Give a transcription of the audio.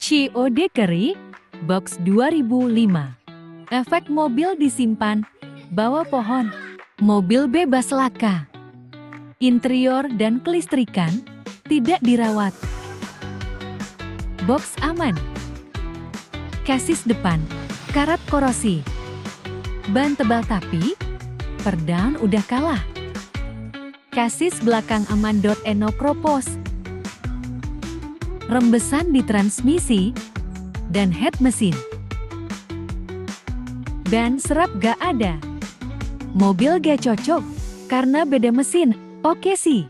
COD Keri, Box 2005. Efek mobil disimpan, bawah pohon. Mobil bebas laka. Interior dan kelistrikan, tidak dirawat. Box aman. Kasis depan, karat korosi. Ban tebal tapi, perdam udah kalah. Kasis belakang aman. No propose. Rembesan di transmisi dan head mesin. Ban serap gak ada. Mobil gak cocok karena beda mesin. Oke sih.